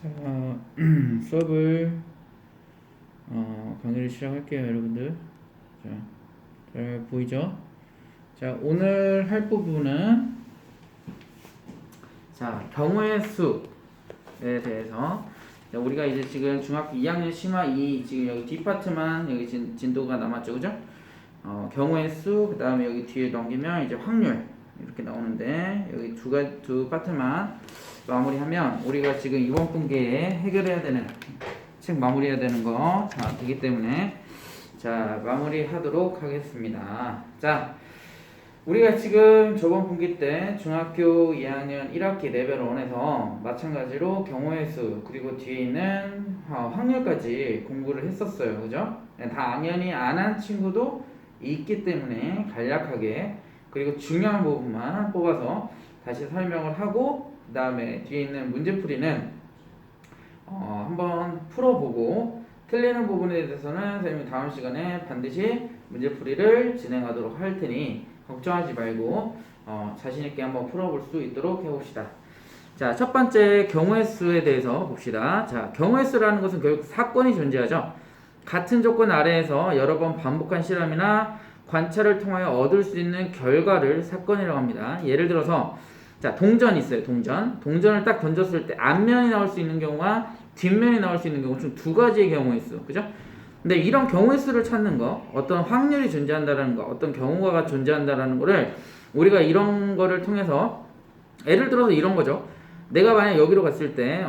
자, 수업을 강의를 시작할게요, 여러분들. 자, 잘 보이죠? 자, 오늘 할 부분은 경우의 수에 대해서 우리가 이제 지금 중학교 2학년 심화 2 지금 여기 뒷파트만 여기 진도가 남았죠, 그죠? 경우의 수, 그 다음에 여기 뒤에 넘기면 이제 확률 이렇게 나오는데 여기 두 파트만 마무리하면 우리가 지금 이번 분기에 해결해야 되는 책 마무리해야 되는 거 되기 때문에 자 마무리하도록 하겠습니다. 자 우리가 지금 저번 분기 때 중학교 2학년 1학기 레벨 1에서 마찬가지로 경우의 수 그리고 뒤에 있는 확률까지 공부를 했었어요, 그죠? 다 당연히 안 한 친구도 있기 때문에 간략하게 그리고 중요한 부분만 뽑아서 다시 설명을 하고 그 다음에 뒤에 있는 문제풀이는 한번 풀어보고 틀리는 부분에 대해서는 선생님이 다음 시간에 반드시 문제풀이를 진행하도록 할 테니 걱정하지 말고 자신있게 한번 풀어볼 수 있도록 해봅시다. 자, 첫 번째 경우의 수에 대해서 봅시다. 자, 경우의 수라는 것은 결국 사건이 존재하죠. 같은 조건 아래에서 여러 번 반복한 실험이나 관찰을 통하여 얻을 수 있는 결과를 사건이라고 합니다. 예를 들어서 자, 동전이 있어요. 동전을 딱 던졌을 때 앞면이 나올 수 있는 경우와 뒷면이 나올 수 있는 경우 총 두 가지의 경우의 수, 그죠? 근데 이런 경우의 수를 찾는 거, 어떤 확률이 존재한다라는 거, 어떤 경우가 존재한다라는 거를 우리가 이런 거를 통해서 예를 들어서 이런 거죠. 내가 만약 여기로 갔을 때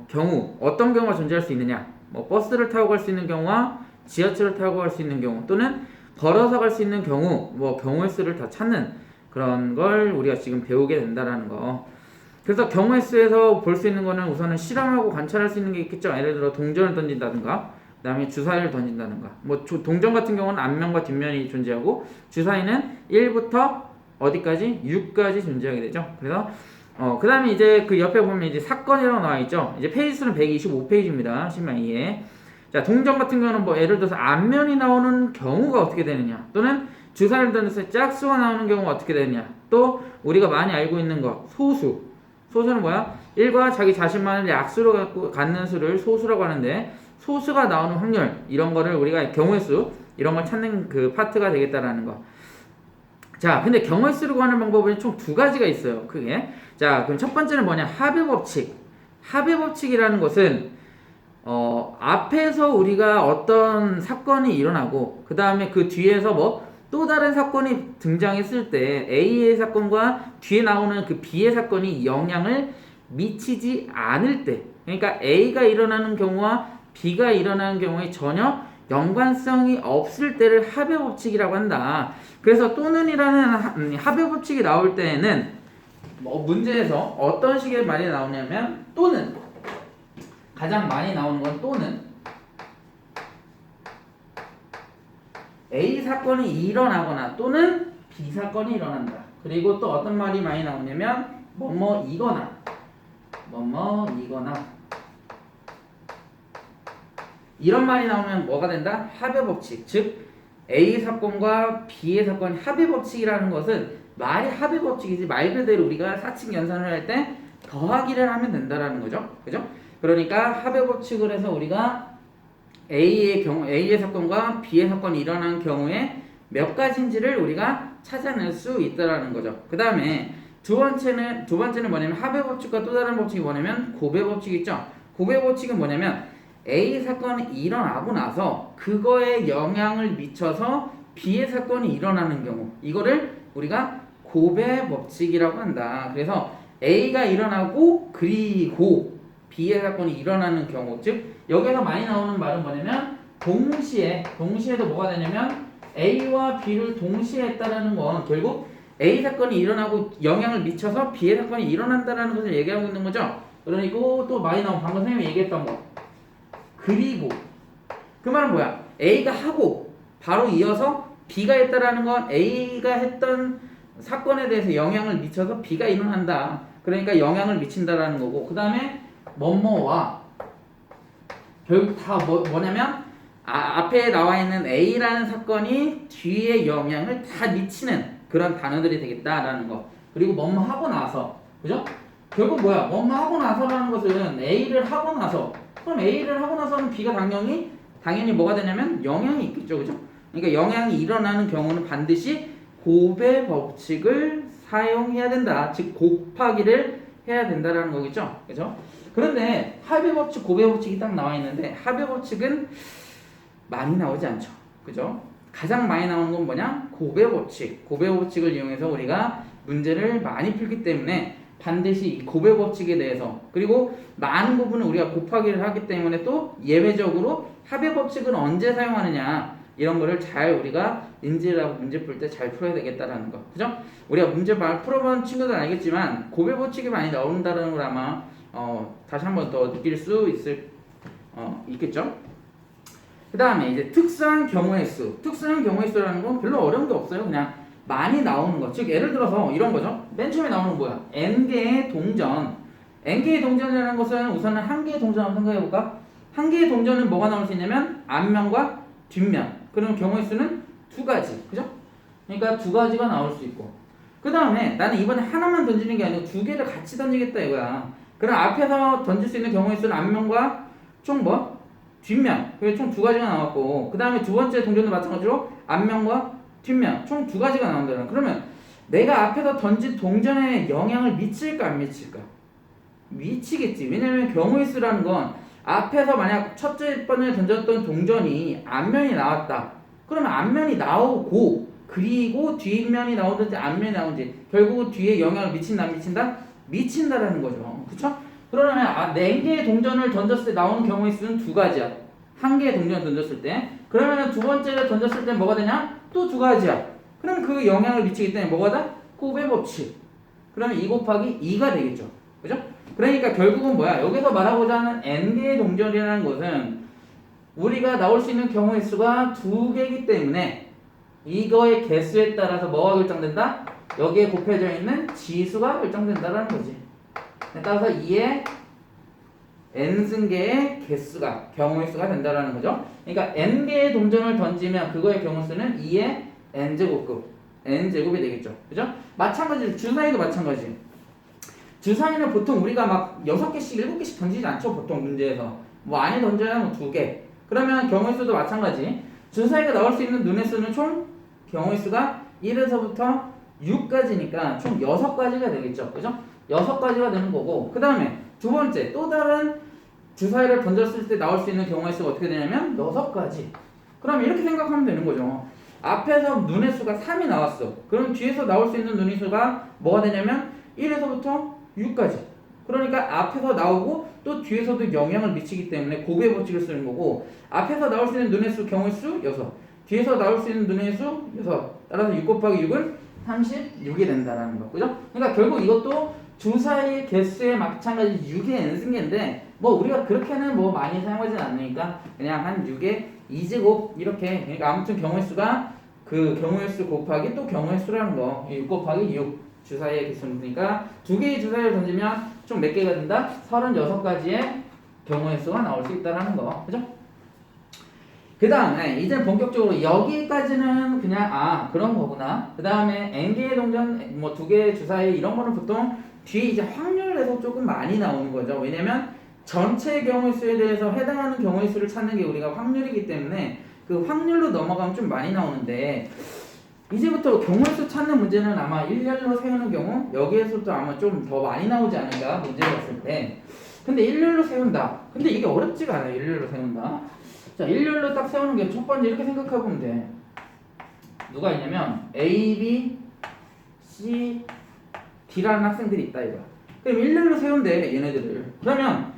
경우 어떤 경우가 존재할 수 있느냐? 뭐 버스를 타고 갈 수 있는 경우와 지하철을 타고 갈 수 있는 경우 또는 걸어서 갈 수 있는 경우, 뭐 경우의 수를 다 찾는 그런 걸 우리가 지금 배우게 된다라는 거. 그래서 경우의 수에서 볼 수 있는 거는 우선은 실험하고 관찰할 수 있는 게 있겠죠. 예를 들어 동전을 던진다든가, 그 다음에 주사위를 던진다든가. 뭐 동전 같은 경우는 앞면과 뒷면이 존재하고 주사위는 1부터 어디까지? 6까지 존재하게 되죠. 그래서 그 다음에 이제 그 옆에 보면 이제 사건이라고 나와 있죠. 이제 페이지 수는 125페이지입니다. 심화 2에. 자, 동전 같은 경우는 뭐 예를 들어서 앞면이 나오는 경우가 어떻게 되느냐, 또는 주사위를 던졌을 때 짝수가 나오는 경우가 어떻게 되느냐, 또 우리가 많이 알고 있는 거 소수는 뭐야? 1과 자기 자신만을 약수로 갖는 수를 소수라고 하는데 소수가 나오는 확률 이런 거를 우리가 경우의 수 이런 걸 찾는 그 파트가 되겠다라는 거. 자, 근데 경우의 수를 구하는 방법은 총 두 가지가 있어요, 크게. 자, 그럼 첫 번째는 뭐냐? 합의 법칙. 합의 법칙이라는 것은 앞에서 우리가 어떤 사건이 일어나고 그 다음에 그 뒤에서 뭐 또 다른 사건이 등장했을 때 A의 사건과 뒤에 나오는 그 B의 사건이 영향을 미치지 않을 때, 그러니까 A가 일어나는 경우와 B가 일어나는 경우에 전혀 연관성이 없을 때를 합의 법칙이라고 한다. 그래서 또는이라는 합의 법칙이 나올 때에는 뭐 문제에서 어떤 식의 말이 나오냐면 또는, 가장 많이 나오는 건 또는 A 사건이 일어나거나 또는 B 사건이 일어난다. 그리고 또 어떤 말이 많이 나오냐면 뭐뭐이거나 이런 말이 나오면 뭐가 된다? 합의 법칙. 즉 A 사건과 B의 사건이 합의 법칙이라는 것은 말이 합의 법칙이지 말 그대로 우리가 사칙 연산을 할 때 더하기를 하면 된다라는 거죠. 그죠? 그러니까 합의 법칙을 해서 우리가 A의 사건과 B의 사건이 일어나는 경우에 몇 가지인지를 우리가 찾아낼 수 있다라는 거죠. 그 다음에 두 번째는 뭐냐면 합의 법칙과 또 다른 법칙이 뭐냐면 고배 법칙 있죠. 고배 법칙은 뭐냐면 A 사건이 일어나고 나서 그거에 영향을 미쳐서 B의 사건이 일어나는 경우, 이거를 우리가 고배 법칙이라고 한다. 그래서 A가 일어나고 그리고 B의 사건이 일어나는 경우, 즉 여기서 많이 나오는 말은 뭐냐면 동시에도 뭐가 되냐면 A와 B를 동시에 했다라는 건 결국 A 사건이 일어나고 영향을 미쳐서 B의 사건이 일어난다라는 것을 얘기하고 있는 거죠. 그러니까 또 많이 나온 방금 선생님이 얘기했던 거 그리고 그 말은 뭐야? A가 하고 바로 이어서 B가 했다라는 건 A가 했던 사건에 대해서 영향을 미쳐서 B가 일어난다. 그러니까 영향을 미친다라는 거고, 그 다음에 뭐뭐와 결국 다 뭐냐면 앞에 나와 있는 A라는 사건이 뒤에 영향을 다 미치는 그런 단어들이 되겠다라는 거. 그리고 뭐뭐 하고 나서, 그죠? 결국 뭐야? 뭐뭐 하고 나서라는 것은 A를 하고 나서. 그럼 A를 하고 나서는 B가 당연히 뭐가 되냐면 영향이 있겠죠, 그죠? 그러니까 영향이 일어나는 경우는 반드시 곱의 법칙을 사용해야 된다. 즉 곱하기를 해야 된다라는 거겠죠, 그죠? 그런데 합의 법칙, 곱의 법칙이 딱 나와 있는데 합의 법칙은 많이 나오지 않죠, 그죠? 가장 많이 나오는 건 뭐냐? 곱의 법칙. 곱의 법칙을 이용해서 우리가 문제를 많이 풀기 때문에 반드시 이 곱의 법칙에 대해서 그리고 많은 부분은 우리가 곱하기를 하기 때문에 또 예외적으로 합의 법칙은 언제 사용하느냐 이런 거를 잘 우리가 인지를 하고 문제 풀 때 잘 풀어야 되겠다라는 거, 그죠? 우리가 문제 많이 풀어본 친구들은 알겠지만 곱의 법칙이 많이 나온다는 걸 아마 다시 한번 더 느낄 수 있겠죠? 그 다음에 이제 특수한 경우의 수. 특수한 경우의 수라는 건 별로 어려운 게 없어요. 그냥 많이 나오는 것. 즉 예를 들어서 이런 거죠. 맨 처음에 나오는 건 뭐야? n개의 동전. n개의 동전이라는 것은 우선은 한 개의 동전 한번 생각해 볼까? 한 개의 동전은 뭐가 나올 수 있냐면 앞면과 뒷면. 그럼 경우의 수는 두 가지. 그죠? 그러니까 두 가지가 나올 수 있고. 그 다음에 나는 이번에 하나만 던지는 게 아니고 두 개를 같이 던지겠다 이거야. 그럼 앞에서 던질 수 있는 경우의 수는 앞면과 총 뭐? 뒷면. 그게 총 두 가지가 나왔고, 그 다음에 두 번째 동전도 마찬가지로 앞면과 뒷면. 총 두 가지가 나온다는. 그러면 내가 앞에서 던진 동전에 영향을 미칠까 안 미칠까? 미치겠지. 왜냐면 경우의 수라는 건 앞에서 만약 첫째 번에 던졌던 동전이 앞면이 나왔다. 그러면 앞면이 나오고 그리고 뒷면이 나오든지 앞면이 나오든지 결국 뒤에 영향을 미친다 안 미친다? 미친다라는 거죠. 그쵸? 그러면 4개의 동전을 던졌을 때 나오는 경우의 수는 두 가지야. 한 개의 동전을 던졌을 때. 그러면 두 번째를 던졌을 때 뭐가 되냐? 또 두 가지야. 그럼 그 영향을 미치기 때문에 뭐가 돼? 곱의 법칙. 그러면 2 곱하기 2가 되겠죠. 그죠? 그러니까 결국은 뭐야? 여기서 말하고자 하는 n개의 동전이라는 것은 우리가 나올 수 있는 경우의 수가 두 개이기 때문에 이거의 개수에 따라서 뭐가 결정된다? 여기에 곱해져 있는 지수가 결정된다라는 거지. 따라서 2의 n승계의 개수가 경우의 수가 된다라는 거죠. 그러니까 n개의 동전을 던지면 그거의 경우 수는 2의 n제곱이 되겠죠. 그죠? 마찬가지로 주사위도 마찬가지. 주사위는 보통 우리가 막 6개씩 7개씩 던지지 않죠. 보통 문제에서 뭐 안에 던져야 뭐 2개. 그러면 경우의 수도 마찬가지. 주사위가 나올 수 있는 눈의 수는 총 경우의 수가 1에서부터 6까지니까 총 6가지가 되겠죠. 그죠? 6가지가 되는 거고, 그 다음에 두 번째 또 다른 주사위를 던졌을 때 나올 수 있는 경우의 수가 어떻게 되냐면 6가지. 그럼 이렇게 생각하면 되는 거죠. 앞에서 눈의 수가 3이 나왔어. 그럼 뒤에서 나올 수 있는 눈의 수가 뭐가 되냐면 1에서부터 6까지. 그러니까 앞에서 나오고 또 뒤에서도 영향을 미치기 때문에 곱의 법칙을 쓰는 거고, 앞에서 나올 수 있는 눈의 수 경우의 수 6, 뒤에서 나올 수 있는 눈의 수 6. 따라서 6 곱하기 6은 36이 된다라는 거. 그죠? 그러니까 결국 이것도 주사위 개수에 마찬가지 6의 n승계인데 뭐 우리가 그렇게는 뭐 많이 사용하진 않으니까 그냥 한 6의 2제곱 이렇게. 그러니까 아무튼 경우의 수가 그 경우의 수 곱하기 또 경우의 수라는 거. 6 곱하기 6 주사위의 개수니까 두 개의 주사위를 던지면 총 몇 개가 된다? 36가지의 경우의 수가 나올 수 있다라는 거. 그죠? 그 다음에 이제 본격적으로 여기까지는 그냥 그런 거구나. 그 다음에 n개의 동전 뭐 2개의 주사위 이런 거는 보통 뒤에 이제 확률에서 조금 많이 나오는 거죠. 왜냐면 전체 경우의 수에 대해서 해당하는 경우의 수를 찾는 게 우리가 확률이기 때문에 그 확률로 넘어가면 좀 많이 나오는데, 이제부터 경우의 수 찾는 문제는 아마 일렬로 세우는 경우 여기에서도 아마 좀 더 많이 나오지 않을까, 문제를 봤을 때. 근데 일렬로 세운다. 근데 이게 어렵지가 않아요. 일렬로 세운다. 자, 일렬로 딱 세우는 게 첫 번째 이렇게 생각해보면 돼. 누가 있냐면 A, B, C, D라는 학생들이 있다 이거야. 그럼 일렬로 세운대 얘네들을. 그러면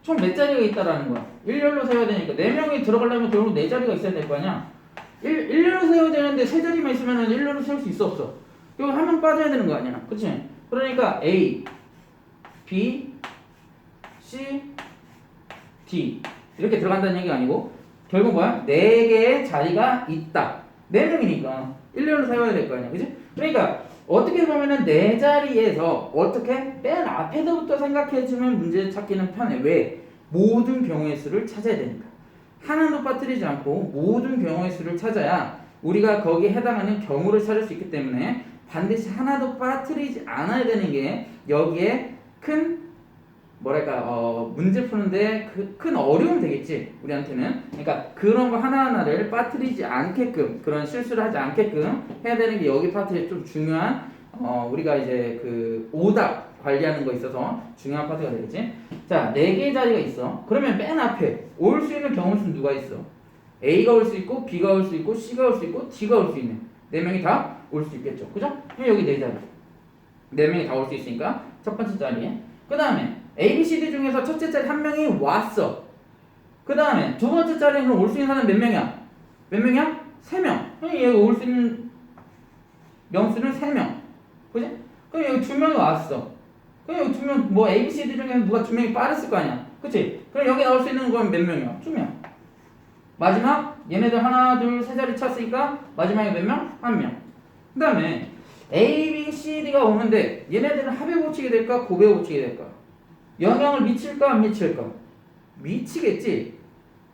총 몇 자리가 있다라는 거야. 일렬로 세워야 되니까 4명이 들어가려면 결국 4자리가 있어야 될 거 아니야. 일렬로 세워야 되는데 3자리만 있으면 일렬로 세울 수 있어 없어? 여기 한 명 빠져야 되는 거 아니야. 그치? 그러니까 A, B, C, D 이렇게 들어간다는 얘기가 아니고 결국 뭐야? 4개의 자리가 있다. 4명이니까 일렬로 세워야 될 거 아니야. 그치? 그러니까 어떻게 보면은 4자리에서 어떻게 맨 앞에서부터 생각해주면 문제 찾기는 편해. 왜? 모든 경우의 수를 찾아야 되니까. 하나도 빠뜨리지 않고 모든 경우의 수를 찾아야 우리가 거기에 해당하는 경우를 찾을 수 있기 때문에 반드시 하나도 빠뜨리지 않아야 되는 게 여기에 큰 뭐랄까 문제 푸는데 큰 어려움 되겠지 우리한테는. 그러니까 그런 거 하나하나를 빠뜨리지 않게끔 그런 실수를 하지 않게끔 해야 되는 게 여기 파트에 좀 중요한 우리가 이제 그 오답 관리하는 거 있어서 중요한 파트가 되겠지. 자, 4개의 자리가 있어. 그러면 맨 앞에 올 수 있는 경우 수는 누가 있어? A가 올 수 있고 B가 올 수 있고 C가 올 수 있고 D가 올 수 있는 4명이 다 올 수 있겠죠. 그죠? 그럼 여기 4자리 4명이 다 올 수 있으니까 첫 번째 자리에 그 다음에 A, B, C, D 중에서 첫째 자리 한 명이 왔어. 그 다음에 두 번째 자리에 올 수 있는 사람 몇 명이야? 몇 명이야? 3명. 그럼 얘가 올 수 있는 명수는 3명. 그지? 그럼 여기 2명이 왔어. 그럼 여기 2명, 뭐 A, B, C, D 중에 누가 2명이 빠졌을 거 아니야. 그치? 그럼 여기 나올 수 있는 건 몇 명이야? 2명. 마지막, 얘네들 하나, 둘, 세 자리 찼으니까 마지막에 몇 명? 1명. 그 다음에 A, B, C, D가 오는데 얘네들은 합에 붙이게 될까? 곱에 붙이게 될까? 영향을 미칠까? 안 미칠까? 미치겠지?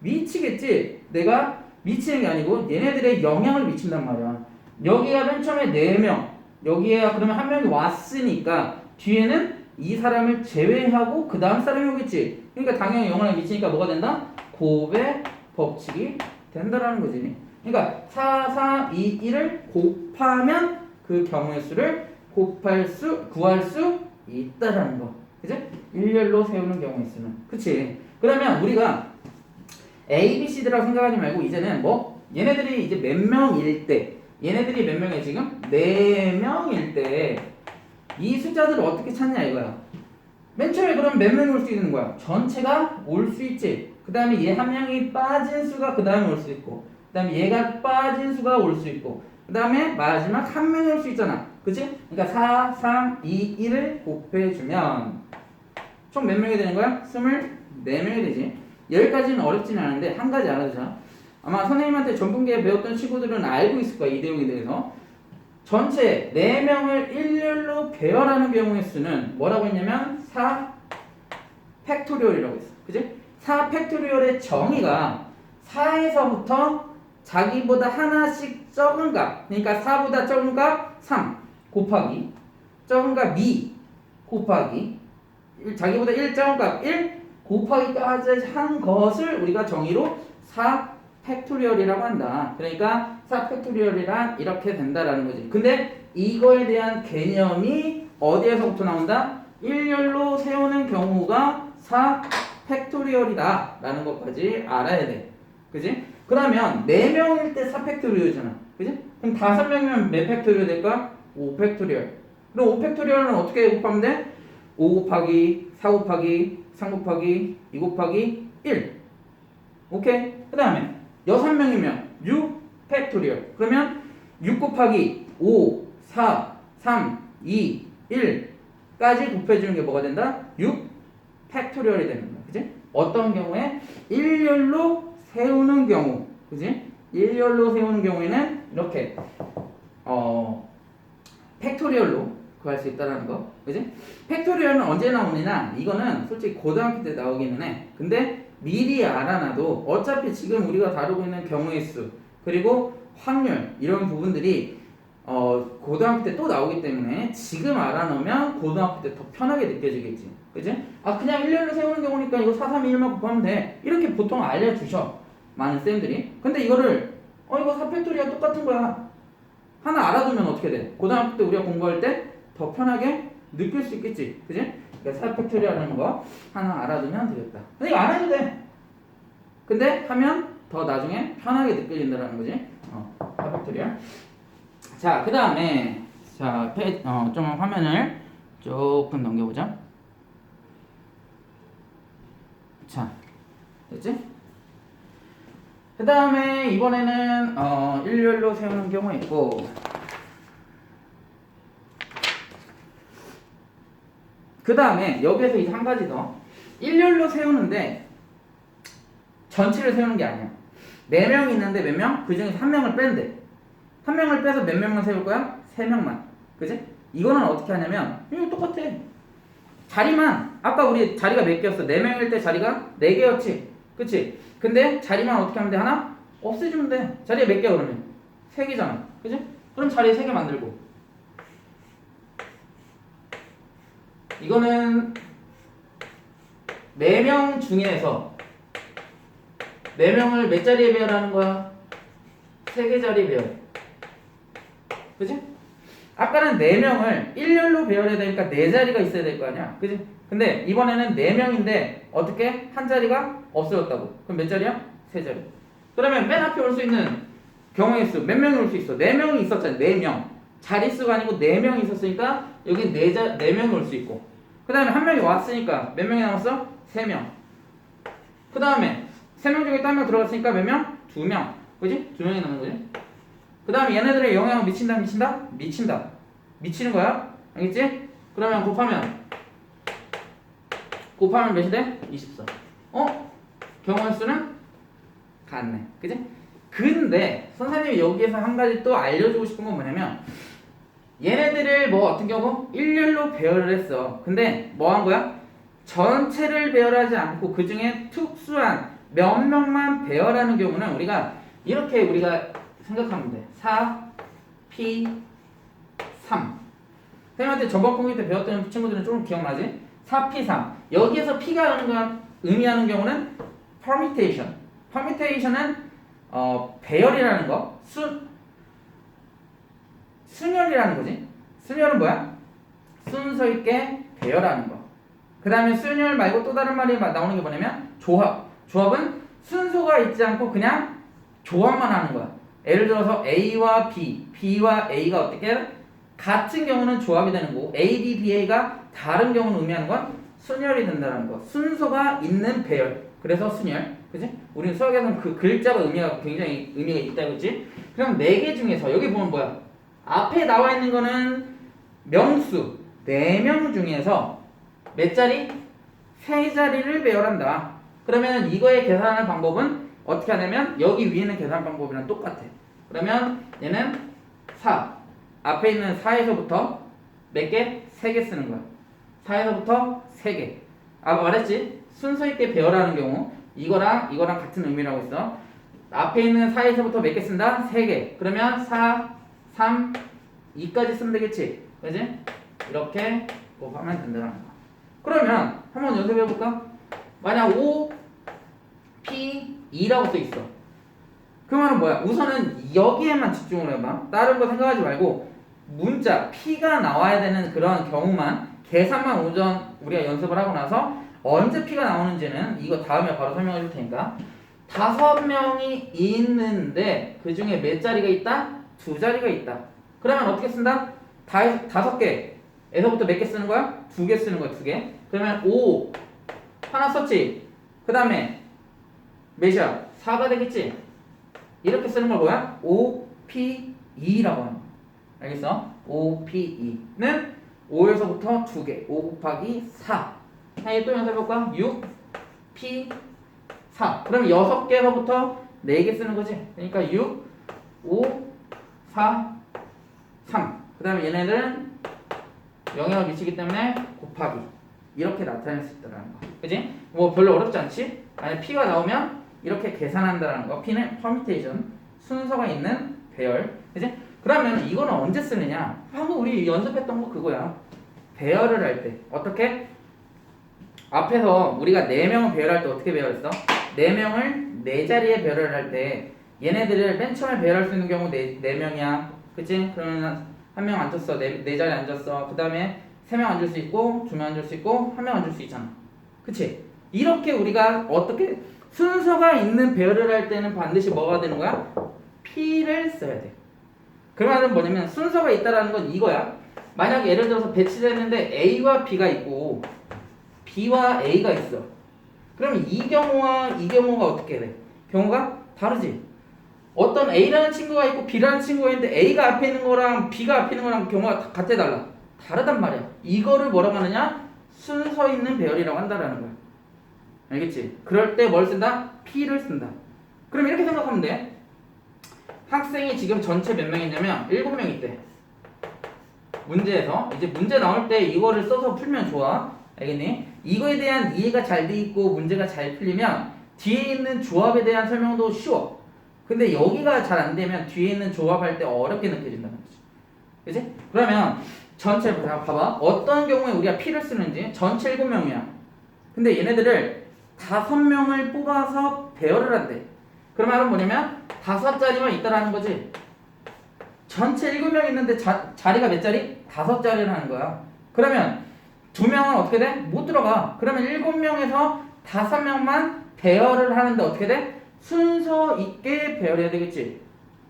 미치겠지? 내가 미치는 게 아니고 얘네들의 영향을 미친단 말이야. 여기가 맨 처음에 4명, 여기에 그러면 1명이 왔으니까 뒤에는 이 사람을 제외하고 그 다음 사람이 오겠지. 그러니까 당연히 영향을 미치니까 뭐가 된다? 곱의 법칙이 된다라는 거지. 그러니까 4, 4, 2, 1을 곱하면 그 경우의 수를 구할 수 있다라는 거. 그치? 일렬로 세우는 경우의 수는. 그치? 그러면 우리가 A, B, C라고 생각하지 말고 이제는 뭐 얘네들이 이제 몇 명일 때, 얘네들이 몇 명이야 지금? 4명일 때 이 숫자들을 어떻게 찾냐 이거야. 맨 처음에 그럼 몇 명이 올 수 있는 거야? 전체가 올 수 있지. 그 다음에 얘 한 명이 빠진 수가 그 다음에 올 수 있고, 그 다음에 얘가 빠진 수가 올 수 있고, 그 다음에 마지막 한 명이 올 수 있잖아. 그치? 그러니까 4, 3, 2, 1을 곱해주면 총 몇 명이 되는 거야? 24명이 되지. 여기까지는 어렵지는 않은데 한 가지 알아두자. 아마 선생님한테 전분기에 배웠던 친구들은 알고 있을 거야. 이 내용에 대해서. 전체 4명을 일렬로 배열하는 경우의 수는 뭐라고 했냐면 4 팩토리얼이라고 했어. 그치? 4 팩토리얼의 정의가 4에서부터 자기보다 하나씩 적은 값, 그러니까 4보다 적은 값 3 곱하기 적은 값 2 곱하기 자기보다 1 적은 값 1 곱하기까지 한 것을 우리가 정의로 4 팩토리얼이라고 한다. 그러니까 4 팩토리얼이란 이렇게 된다라는 거지. 근데 이거에 대한 개념이 어디에서부터 나온다? 일렬로 세우는 경우가 4 팩토리얼이다 라는 것까지 알아야 돼. 그지? 그러면 4명일 때 4 팩토리얼이잖아. 그지? 그럼 5명이면 몇 팩토리얼 될까? 5 팩토리얼. 그럼 5 팩토리얼은 어떻게 곱하면 돼? 5 곱하기 4 곱하기 3 곱하기 2 곱하기 1. 오케이? 그 다음에 6명이면 6 팩토리얼. 그러면 6 곱하기 5, 4, 3, 2, 1까지 곱해주는 게 뭐가 된다? 6 팩토리얼이 되는 거야. 그지? 어떤 경우에? 일렬로 세우는 경우. 그지? 일렬로 세우는 경우에는 이렇게 팩토리얼로 구할 수 있다는 거. 그지? 팩토리얼은 언제 나오느냐? 이거는 솔직히 고등학교 때 나오기는 해. 근데 미리 알아놔도 어차피 지금 우리가 다루고 있는 경우의 수 그리고 확률 이런 부분들이 고등학교 때 또 나오기 때문에 지금 알아놓으면 고등학교 때 더 편하게 느껴지겠지. 그지? 아 그냥 1년을 세우는 경우니까 이거 4, 3, 2, 1만 곱하면 돼. 이렇게 보통 알려주셔. 많은 쌤들이. 근데 이거를 이거 4팩토리얼 똑같은 거야. 하나 알아두면 어떻게 돼? 고등학교 때 우리가 공부할 때 더 편하게 느낄 수 있겠지. 그지? 그러니까 4팩토리얼이라는 거 하나 알아두면 되겠다. 근데 이거 안 해도 돼. 근데 하면 더 나중에 편하게 느껴진다는 거지. 4팩토리얼. 자, 그 다음에 자, 좀 화면을 조금 넘겨보자. 자, 됐지? 그 다음에 이번에는 일렬로 세우는 경우가 있고, 그 다음에 여기에서 이제 한 가지 더. 일렬로 세우는데 전체를 세우는 게 아니야. 4명이 있는데 몇 명? 그 중에서 1명을 뺀대. 1명을 빼서 몇 명만 세울 거야? 3명만. 그치? 이거는 어떻게 하냐면 이거 똑같아. 자리만 아까 우리 자리가 몇 개였어? 4명일 때 자리가 4개였지. 그치? 근데 자리만 어떻게 하면 돼? 하나? 없애주면 돼. 자리에 몇 개 그러면? 3개잖아. 그치? 그럼 자리에 3개 만들고 이거는 4명 중에서 4명을 몇 자리에 배열하는 거야? 3개짜리 배열. 그지? 아까는 4명을 일렬로 배열해야 되니까 4자리가 있어야 될 거 아니야. 그지? 근데 이번에는 4명인데 어떻게? 한 자리가 없어졌다고. 그럼 몇 자리야? 3자리. 그러면 맨 앞에 올 수 있는 경우의 수 몇 명이 올 수 있어? 4명이 있었잖아. 4명. 자릿수가 아니고 4명이 있었으니까 여기 4명이 올 수 있고, 그 다음에 한 명이 왔으니까 몇 명이 남았어? 3명. 그 다음에 3명 중에 또 한 명 들어갔으니까 몇 명? 2명. 그지? 2명이 남는 거지. 그 다음에 얘네들의 영향을 미친다? 미친다? 미친다. 미치는 거야. 알겠지? 그러면 곱하면 몇이 돼? 24. 경우의 수는 같네. 그지? 근데 선생님이 여기에서 한 가지 또 알려주고 싶은 건 뭐냐면, 얘네들을 뭐 같은 경우 일렬로 배열을 했어. 근데 뭐 한 거야? 전체를 배열하지 않고 그 중에 특수한 몇 명만 배열하는 경우는 우리가 이렇게 생각하면 돼. 4, P, 3. 선생님한테 저번 공기 때 배웠던 친구들은 좀 기억나지? 4, P, 3. 여기에서 P가 의미하는 경우는 permutation. permutation은 배열이라는 거. 순열이라는 거지. 순열은 뭐야? 순서 있게 배열하는 거. 그 다음에 순열 말고 또 다른 말이 나오는 게 뭐냐면 조합. 조합은 순서가 있지 않고 그냥 조합만 하는 거야. 예를 들어서 A와 B, B와 A가 어떻게 같은 경우는 조합이 되는 거고, A, B, BA가 다른 경우는 의미하는 건 순열이 된다는 거. 순서가 있는 배열. 그래서 순열. 그지? 우리는 수학에서는 그 글자가 굉장히 의미가 있다, 그지? 그럼 4개 중에서 여기 보면 뭐야? 앞에 나와 있는 거는 명수 4명 중에서 몇 자리? 3자리를 배열한다. 그러면 이거의 계산하는 방법은 어떻게 하냐면 여기 위에 있는 계산 방법이랑 똑같아. 그러면 얘는 4. 앞에 있는 4에서부터 몇 개? 3개 쓰는 거야. 4에서부터 3개. 말했지? 순서 있게 배열하는 경우 이거랑 같은 의미라고 했어. 앞에 있는 4에서부터 몇 개 쓴다? 3개. 그러면 4, 3, 2까지 쓰면 되겠지? 그지? 이렇게 곱하면 된다는 거야. 그러면 한번 연습해볼까? 만약 5, P, 2라고 써있어. 그 말은 뭐야? 우선은 여기에만 집중을 해봐. 다른 거 생각하지 말고 문자, P가 나와야 되는 그런 경우만, 계산만 우리가 연습을 하고 나서 언제 P가 나오는지는 이거 다음에 바로 설명해 줄 테니까. 5명이 있는데 그 중에 몇 자리가 있다? 2자리가 있다. 그러면 어떻게 쓴다? 5개에서부터 몇 개 쓰는 거야? 2개 쓰는 거야. 2개. 그러면 5 하나 썼지? 그 다음에 몇이야? 4가 되겠지? 이렇게 쓰는 걸 뭐야? OP2라고 하는 거야. 알겠어? OP2는 5에서부터 2개. 5 곱하기 4. 하나 또 연습해볼까? 6P 4. 그럼 6개에서부터 4개 쓰는 거지. 그러니까 6, 5, 4, 3. 그 다음에 얘네들은 영향을 미치기 때문에 곱하기. 이렇게 나타낼 수 있다는 거. 그지? 뭐 별로 어렵지 않지? 만약 P가 나오면 이렇게 계산한다는 거. P는 permutation. 순서가 있는 배열. 그지? 그러면 이거는 언제 쓰느냐? 방금 우리 연습했던 거 그거야. 배열을 할 때. 어떻게? 앞에서 우리가 4명을 배열할 때 어떻게 배열했어? 4명을 4자리에 배열을 할 때 얘네들을 맨 처음에 배열할 수 있는 경우 4명이야. 그치? 그러면 한 명 앉았어. 4자리에 앉았어. 그 다음에 3명 앉을 수 있고 2명 앉을 수 있고 1명 앉을 수 있잖아. 그치? 이렇게 우리가 어떻게 순서가 있는 배열을 할 때는 반드시 뭐가 되는 거야? P를 써야 돼. 그 말은 뭐냐면 순서가 있다라는 건 이거야. 만약에 예를 들어서 배치됐는데 A와 B가 있고 B와 A가 있어. 그러면 이 경우와 이 경우가 어떻게 돼? 경우가 다르지. 어떤 A라는 친구가 있고 B라는 친구가 있는데 A가 앞에 있는 거랑 B가 앞에 있는 거랑 경우가 같아 달라. 다르단 말이야. 이거를 뭐라고 하느냐? 순서 있는 배열이라고 한다라는 거야. 알겠지? 그럴 때 뭘 쓴다? P를 쓴다. 그럼 이렇게 생각하면 돼. 학생이 지금 전체 몇 명이냐면 7명 있대. 문제에서 이제 문제 나올 때 이거를 써서 풀면 좋아. 알겠니? 이거에 대한 이해가 잘 돼 있고 문제가 잘 풀리면 뒤에 있는 조합에 대한 설명도 쉬워. 근데 여기가 잘 안 되면 뒤에 있는 조합할 때 어렵게 느껴진다는 거지. 그치? 그러면 전체 봐봐. 어떤 경우에 우리가 P를 쓰는지 전체 7명이야. 근데 얘네들을 5명을 뽑아서 배열을 한대. 그 말은 뭐냐면 5자리만 있다라는 거지. 전체 7명 있는데 자리가 몇 자리? 5자리라는 거야. 그러면 2명은 어떻게 돼? 못 들어가. 그러면 7명에서 5명만 배열을 하는데 어떻게 돼? 순서 있게 배열해야 되겠지.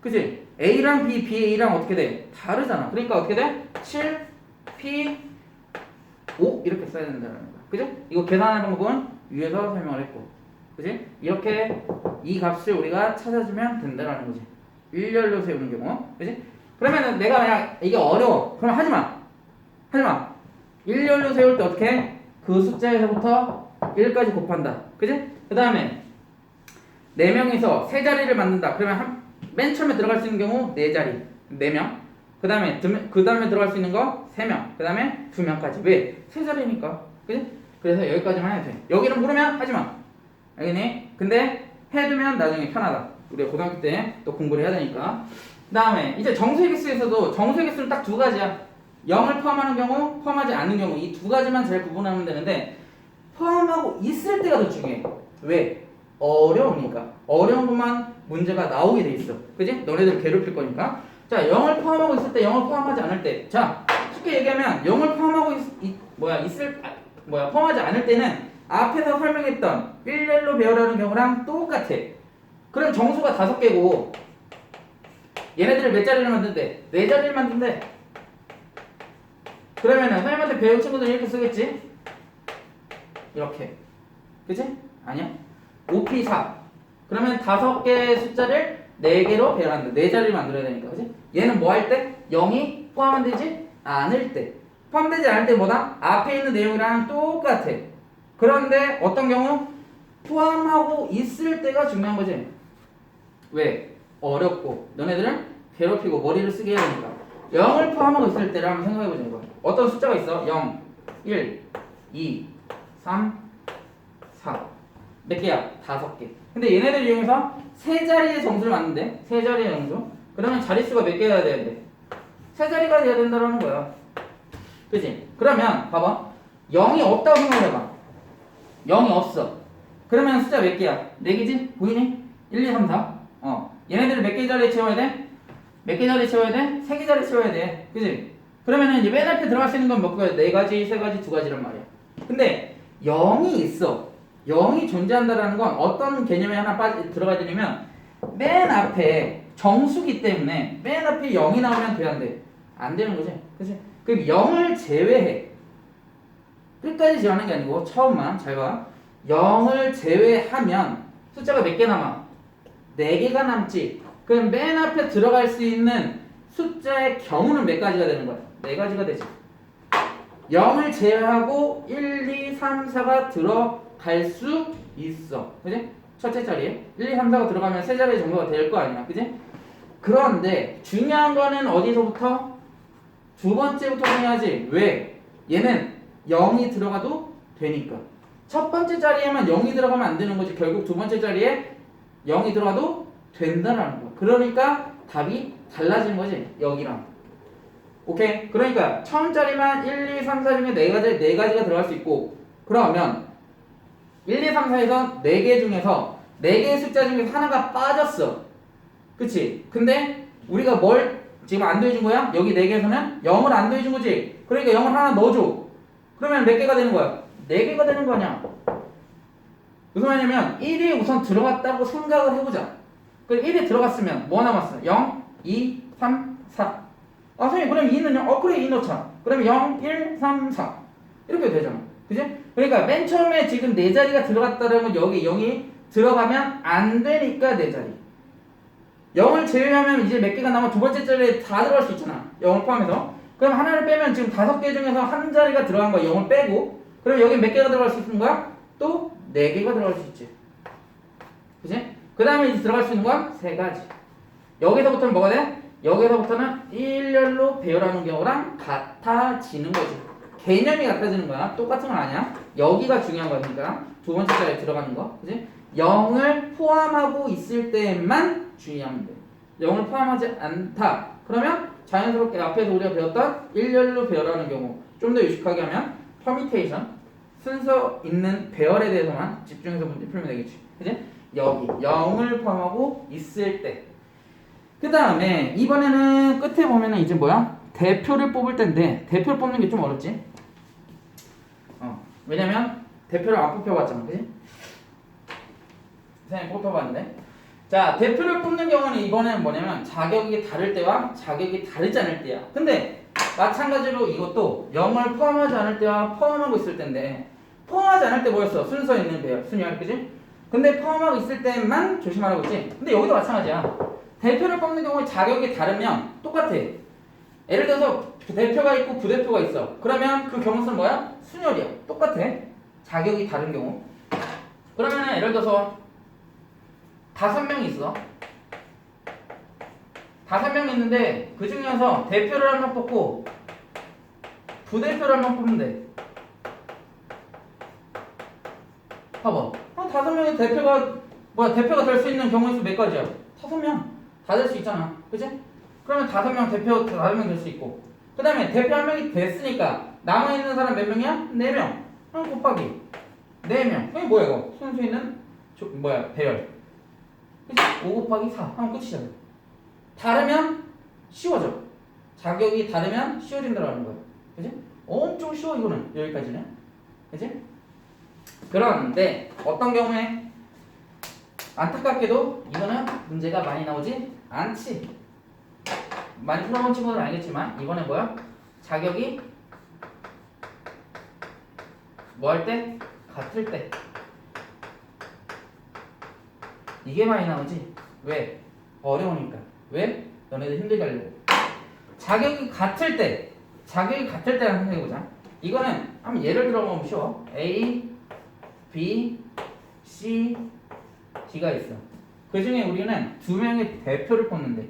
그치? A랑 B, B랑 어떻게 돼? 다르잖아. 그러니까 어떻게 돼? 7, P, 5 이렇게 써야 된다는 거야. 그치? 이거 계산하는 방법은 위에서 설명을 했고. 그치? 이렇게 이 값을 우리가 찾아주면 된다는 거지. 일렬로 세우는 경우. 그치? 그러면은 내가 만약 이게 어려워. 그럼 하지마. 하지마. 일렬로 세울 때 어떻게 해? 그 숫자에서부터 1까지 곱한다. 그치? 그 다음에 4명이서 3자리를 만든다. 그러면 맨 처음에 들어갈 수 있는 경우 4자리. 4명. 그 다음에 들어갈 수 있는 거 3명. 그 다음에 2명까지. 왜? 3자리니까. 그치? 그래서 여기까지만 해도 돼. 여기는 모르면 하지마. 알겠니? 근데 해두면 나중에 편하다. 우리가 고등학교 때 또 공부를 해야 되니까. 그 다음에 이제 정수의 개수에서도 정수의 개수는 딱 2가지야. 0을 포함하는 경우, 포함하지 않는 경우. 이 2가지만 잘 구분하면 되는데 포함하고 있을 때가 더 중요해. 왜? 어려우니까. 어려운 것만 문제가 나오게 돼 있어. 그지? 너네들 괴롭힐 거니까. 자, 0을 포함하고 있을 때, 0을 포함하지 않을 때. 자, 쉽게 얘기하면 0을 포함하고 포함하지 않을 때는 앞에서 설명했던 일렬로 배열하는 경우랑 똑같아. 그럼 정수가 5개고 얘네들을 몇 자리를 만든대? 4자리를 만든대. 그러면은 선생님한테 배운 친구들은 이렇게 쓰겠지? 이렇게. 그치? 아니야? 5P4. 그러면 5개의 숫자를 4개로 배열한다. 4자리를 만들어야 되니까. 그치? 얘는 뭐 할 때? 0이 포함되지 않을 때. 포함되지 않을 때 뭐다? 앞에 있는 내용이랑 똑같아. 그런데 어떤 경우? 포함하고 있을 때가 중요한 거지. 왜? 어렵고 너네들은 괴롭히고 머리를 쓰게 해야 되니까. 0을 포함하고 있을 때를 한번 생각해보자. 이거. 어떤 숫자가 있어? 0, 1, 2, 3, 4. 몇 개야? 5개. 근데 얘네들 이용해서 3자리의 정수를 만드는데 3자리의 정수? 그러면 자릿수가 몇 개여야 되는데? 3자리가 돼야 된다는 거야. 그치? 그러면 봐봐. 0이 없다고 생각해봐. 0이 없어. 그러면 숫자 몇 개야? 4개지? 보이니? 1, 2, 3, 4. 얘네들을 몇 개 자리에 채워야 돼? 몇 개 자리에 채워야 돼? 3개 자리에 채워야 돼. 그치? 그러면은 이제 맨 앞에 들어갈 수 있는 건 몇 개야? 4가지, 3가지, 2가지란 말이야. 근데 0이 있어. 0이 존재한다라는 건 어떤 개념에 하나 들어가야 되냐면 맨 앞에 정수기 때문에 맨 앞에 0이 나오면 돼, 안 돼? 안 되는 거지. 그치? 그럼 0을 제외해. 끝까지 제외하는 게 아니고 처음만 잘 봐. 0을 제외하면 숫자가 몇 개 남아? 4개가 남지. 그럼 맨 앞에 들어갈 수 있는 숫자의 경우는 몇 가지가 되는 거야? 4가지가 되지. 0을 제외하고 1, 2, 3, 4가 들어갈 수 있어. 그지? 첫째 자리에 1, 2, 3, 4가 들어가면 세 자리 정도가 될 거 아니야. 그지? 그런데 중요한 거는 어디서부터? 2번째부터 중요하지. 왜? 얘는 0이 들어가도 되니까. 첫 번째 자리에만 0이 들어가면 안 되는 거지. 결국 2번째 자리에 0이 들어가도 된다라는 거야. 그러니까 답이 달라지는 거지. 여기랑. 오케이? 그러니까 처음 자리만 1, 2, 3, 4 중에 4가지가 들어갈 수 있고, 그러면 1, 2, 3, 4에서 4개 중에서 4개의 숫자 중에서 하나가 빠졌어. 그치? 근데 우리가 뭘 지금 안 더해준 거야? 여기 4개에서는 0을 안 더해준 거지. 그러니까 0을 하나 넣어줘. 그러면 몇 개가 되는 거야? 4개가 되는 거 아니야. 무슨 말이냐면 1이 우선 들어갔다고 생각을 해보자. 그럼 1이 들어갔으면 뭐 남았어? 0, 2, 3, 4. 선생님 그럼 2는요? 그래 2 넣자. 그러면 0, 1, 3, 4 이렇게 되잖아. 그지? 그러니까 맨 처음에 지금 4자리가 들어갔다는 건 여기 0이 들어가면 안 되니까 4자리. 0을 제외하면 이제 몇 개가 남아? 2번째 자리에 다 들어갈 수 있잖아. 0을 포함해서. 그럼 하나를 빼면 지금 5개 중에서 한 자리가 들어간 거야. 0을 빼고. 그럼 여기 몇 개가 들어갈 수 있는 거야? 또 4개가 들어갈 수 있지. 그치? 그 다음에 이제 들어갈 수 있는 건 3가지. 여기서부터는 뭐가 돼? 여기서부터는 일렬로 배열하는 경우랑 같아지는 거지. 개념이 같아지는 거야. 똑같은 건 아니야. 여기가 중요한 거니까. 2번째 자리에 들어가는 거. 그치? 0을 포함하고 있을 때만 주의하면 돼. 0을 포함하지 않다. 그러면 자연스럽게 앞에서 우리가 배웠던 일렬로 배열하는 경우 좀 더 유식하게 하면 퍼미테이션 순서 있는 배열에 대해서만 집중해서 문제 풀면 되겠지. 그지? 여기 0을 포함하고 있을 때. 그 다음에 이번에는 끝에 보면은 이제 뭐야? 대표를 뽑을 텐데 대표를 뽑는 게 좀 어렵지? 왜냐면 대표를 안 뽑혀봤잖아. 그지? 선생님 뽑혀봤는데 자 대표를 뽑는 경우는 이번에는 뭐냐면 자격이 다를 때와 자격이 다르지 않을 때야. 근데 마찬가지로 이것도 0을 포함하지 않을 때와 포함하고 있을 때인데 포함하지 않을 때 뭐였어? 순서 있는 배열 순열 그지? 근데 포함하고 있을 때만 조심하라고 했지. 근데 여기도 마찬가지야. 대표를 뽑는 경우에 자격이 다르면 똑같아. 예를 들어서 대표가 있고 부대표가 있어. 그러면 그 경우 수는 뭐야? 순열이야. 똑같아. 자격이 다른 경우. 그러면 예를 들어서 5명이 있어. 5명 있는데 그 중에서 대표를 한 명 뽑고 부대표를 한 명 뽑으면 돼. 봐봐. 5명의 대표가 될 수 있는 경우의 수 몇 가지야? 5명. 다 될 수 있잖아. 그치? 그러면 5명 대표 5명 될 수 있고. 그 다음에 대표 한 명이 됐으니까 남아있는 사람 몇 명이야? 4명. 곱하기 4명. 이게 뭐야 이거? 순수 있는 배열. 그치? 5 곱하기 4 하면 끝이잖아. 다르면 쉬워져. 자격이 다르면 쉬워진다라는 거야. 그치? 엄청 쉬워 이거는 여기까지는. 그치? 그런데 어떤 경우에 안타깝게도 이거는 문제가 많이 나오지 않지. 많이 풀어본 친구들은 알겠지만 이번에 뭐야? 자격이 뭐 할 때? 같을 때. 이게 많이 나오지. 왜? 어려우니까. 왜? 너네들 힘들게 하려고. 자격이 같을 때랑 생각해보자. 이거는 한번 예를 들어보면 쉬워. A, B, C, D가 있어. 그 중에 우리는 2명의 대표를 뽑는데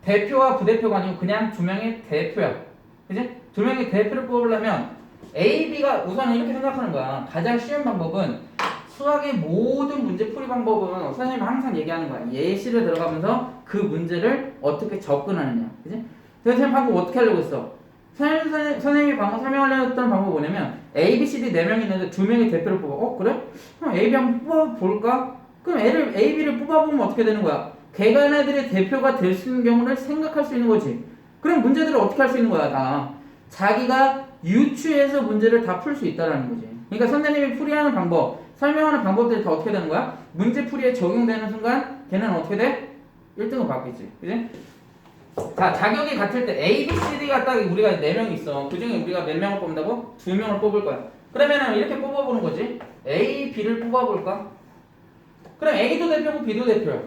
대표와 부대표가 아니고 그냥 2명의 대표야. 그지? 2명의 대표를 뽑으려면 A, B가 우선 이렇게 생각하는 거야. 가장 쉬운 방법은 수학의 모든 문제 풀이 방법은 선생님이 항상 얘기하는 거야. 예시를 들어가면서 그 문제를 어떻게 접근하느냐. 그지? 선생님 방법 어떻게 하려고 했어? 선생님이 방금 설명하려고 했던 방법이 뭐냐면 A, B, C, D 4명이 있는데 2명의 대표를 뽑아. 그래? 그럼 A, B 한번 뽑아볼까? 그럼 A, B를 뽑아보면 어떻게 되는 거야? 걔네들의 대표가 될 수 있는 경우를 생각할 수 있는 거지. 그럼 문제들을 어떻게 할 수 있는 거야? 다 자기가 유추해서 문제를 다 풀 수 있다는 거지. 그러니까 선생님이 풀이하는 방법, 설명하는 방법들이 다 어떻게 되는 거야? 문제 풀이에 적용되는 순간 걔는 어떻게 돼? 1등을 받겠지. 그지? 자, 자격이 같을 때 A, B, C, D가 딱 우리가 4명이 있어. 그 중에 우리가 몇 명을 뽑는다고? 2명을 뽑을 거야. 그러면은 이렇게 뽑아보는 거지. A, B를 뽑아볼까? 그럼 A도 대표고 B도 대표야.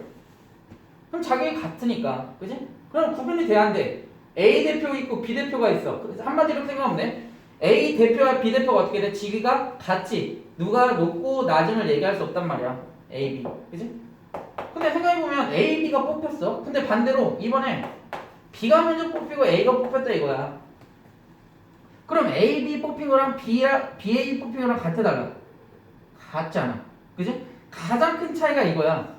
그럼 자격이 같으니까. 그지? 그럼 구분이 돼야 안 돼. A 대표 있고 B 대표가 있어. 그래서 한마디로 생각하면 돼. A 대표와 B 대표가 어떻게 돼? 직위가 같지. 누가 높고 낮음을 얘기할 수 없단 말이야. A, B. 그지? 근데 생각해보면 A, B가 뽑혔어. 근데 반대로 이번에 B가 먼저 뽑히고 A가 뽑혔다 이거야. 그럼 A, B 뽑힌 거랑 B, A 뽑힌 거랑 같아달라. 같잖아. 그지? 가장 큰 차이가 이거야.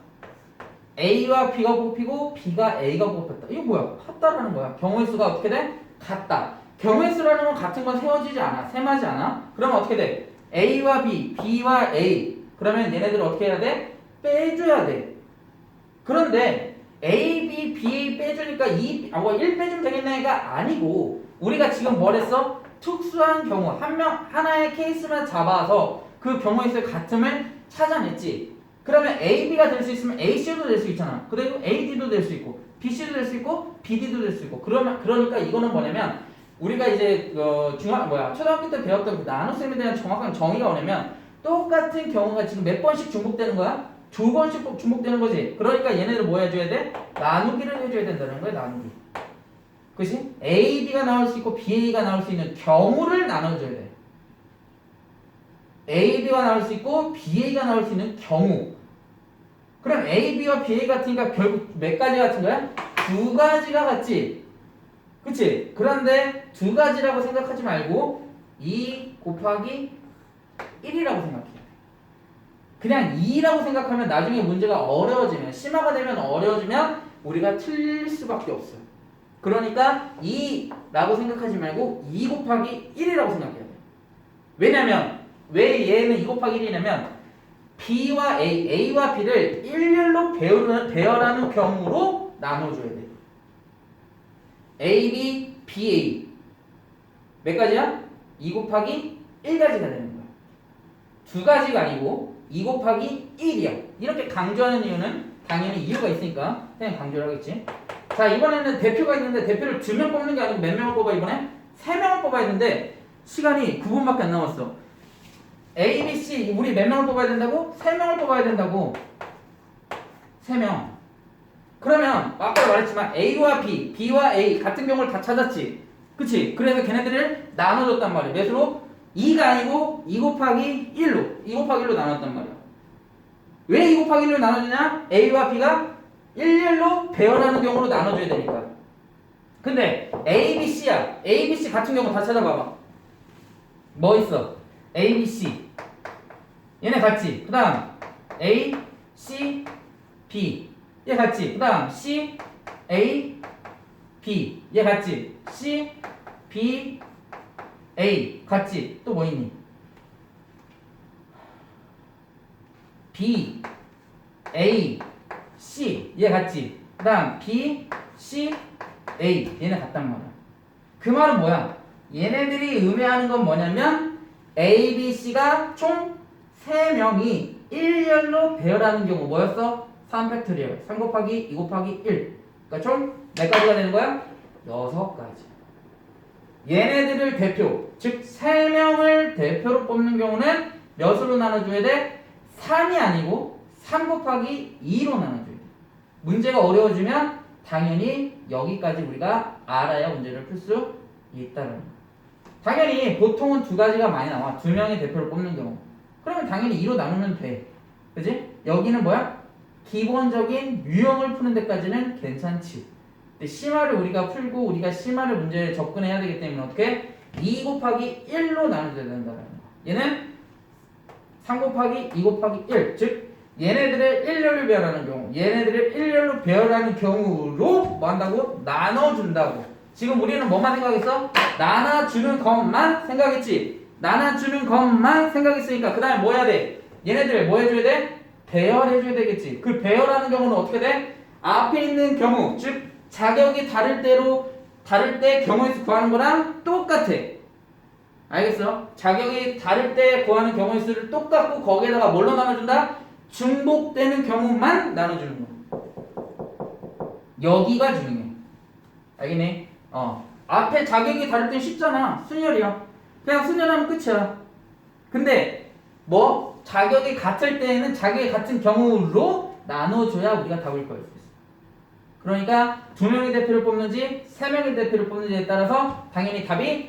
A와 B가 뽑히고 B가 A가 뽑혔다. 이거 뭐야? 같다라는 거야. 경우의 수가 어떻게 돼? 같다. 경우의 수라는 건 같은 건 세워지지 않아. 셈하지 않아. 그러면 어떻게 돼? A와 B, B와 A. 그러면 얘네들 어떻게 해야 돼? 빼줘야 돼. 그런데 A, B, B, A 빼주니까 1 빼주면 되겠네가 아니고 우리가 지금 뭘 했어? 특수한 경우 하나의 케이스만 잡아서 그 경우의 수의 같음을 찾아냈지. 그러면 A, B가 될 수 있으면 A, C도 될 수 있잖아. 그리고 A, D도 될 수 있고 B, C도 될 수 있고 B, D도 될 수 있고 그러니까 이거는 뭐냐면 우리가 이제 초등학교 때 배웠던 그 나눗셈에 대한 정확한 정의가 뭐냐면 똑같은 경우가 지금 몇 번씩 중복되는 거야? 2번씩 중복되는 거지. 그러니까 얘네들 뭐 해줘야 돼? 나누기를 해줘야 된다는 거야. 나누기. 그치? A, B가 나올 수 있고 B, A가 나올 수 있는 경우를 나눠줘야 돼. A, B가 나올 수 있고 B, A가 나올 수 있는 경우. 그럼 A, B와 B, A 같으니까 결국 몇 가지 같은 거야? 2가지가 같지. 그치? 그런데 2가지라고 생각하지 말고 2 곱하기 1이라고 생각해. 그냥 2라고 생각하면 나중에 문제가 어려워지면 심화가 되면 어려워지면 우리가 틀릴 수밖에 없어요. 그러니까 2라고 생각하지 말고 2 곱하기 1이라고 생각해야 돼. 왜냐면 왜 얘는 2 곱하기 1이냐면 B와 A와 B를 일렬로 배열하는 경우로 나눠줘야 돼. AB, BA 몇 가지야? 2 곱하기 1가지가 되는 거야. 두 가지가 아니고 2 곱하기 1이야. 이렇게 강조하는 이유는 당연히 이유가 있으니까 그냥 강조를 하겠지. 자, 이번에는 대표가 있는데 대표를 2명 뽑는 게 아니고 몇 명을 뽑아 이번에? 3명을 뽑아야 되는데 시간이 9분밖에 안 남았어. A, B, C 우리 몇 명을 뽑아야 된다고? 3명을 뽑아야 된다고. 3명. 그러면 아까 말했지만 A와 B, B와 A 같은 경우를 다 찾았지. 그치? 그래서 걔네들을 나눠줬단 말이야. 몇으로? 2가 아니고 2 곱하기 1로 2 곱하기 1로 나눴단 말이야. 왜 2 곱하기 1로 나눠주냐? A와 B가 일렬로 배열하는 경우로 나눠줘야 되니까. 근데 A, B, C야. A, B, C 같은 경우 다 찾아봐봐. 뭐 있어? A, B, C 얘네 같지? 그 다음 A, C, B 얘 같지? 그 다음 C, A, B 얘 같지? C, B, A 같지? 또 뭐 있니? B, A, C 얘 같지? 그 다음 B, C, A 얘네 같단 말이야. 그 말은 뭐야? 얘네들이 의미하는 건 뭐냐면 A, B, C가 총 3명이 일렬로 배열하는 경우 뭐였어? 3팩토리얼 3 곱하기 2 곱하기 1 그러니까 총 몇 가지가 되는 거야? 6가지. 얘네들을 대표 즉 3명을 대표로 뽑는 경우는 몇으로 나눠줘야 돼? 3이 아니고 3 곱하기 2로 나눠줘야 돼. 문제가 어려워지면 당연히 여기까지 우리가 알아야 문제를 풀 수 있다는 거야. 당연히 보통은 2가지가 많이 나와. 2명의 대표를 뽑는 경우. 그러면 당연히 2로 나누면 돼. 그지? 여기는 뭐야? 기본적인 유형을 푸는 데까지는 괜찮지. 근데 심화를 우리가 풀고 우리가 심화를 문제에 접근해야 되기 때문에 어떻게? 2 곱하기 1로 나눠줘야 된다는 거야. 얘는 3 곱하기 2 곱하기 1. 즉 얘네들을 일렬로 배열하는 경우 얘네들을 일렬로 배열하는 경우로 뭐 한다고? 나눠준다고. 지금 우리는 뭐만 생각했어? 나눠주는 것만 생각했지. 나눠주는 것만 생각했으니까 그 다음에 뭐 해야 돼? 얘네들 뭐 해줘야 돼? 배열해줘야 되겠지. 그 배열하는 경우는 어떻게 돼? 앞에 있는 경우 즉 자격이 다를 때 경우의 수 구하는 거랑 똑같아. 알겠어? 자격이 다를 때 구하는 경우의 수를 똑같고 거기에다가 뭘로 나눠준다? 중복되는 경우만 나눠주는 거야. 여기가 중요해. 알겠니? 앞에 자격이 다를 땐 쉽잖아. 순열이야. 그냥 순열하면 끝이야. 근데 뭐 자격이 같을 때에는 자격이 같은 경우로 나눠줘야 우리가 답을 구할 수 있어. 그러니까 2명의 대표를 뽑는지 3명의 대표를 뽑는지에 따라서 당연히 답이